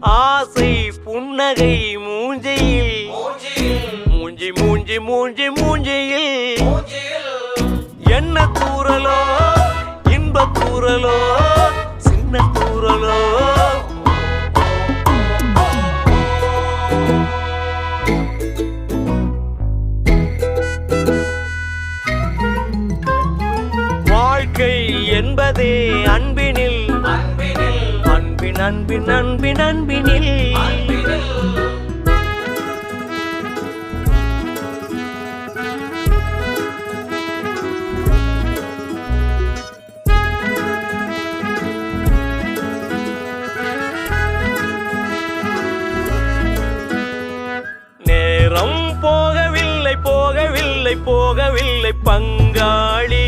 ஆசை புன்னகை மூஞ்சியில் மூஞ்சி மூஞ்சி மூஞ்சி மூஞ்சியில் என்ன தூரலோ இன்ப தூரலோ சின்ன தூரலோ வாழ்க்கை என்பதே அன்பினில் அன்பின் அன்பின் அன்பின் அன்பினில் நேரம் போகவில்லை போகவில்லை போகவில்லை பங்காளி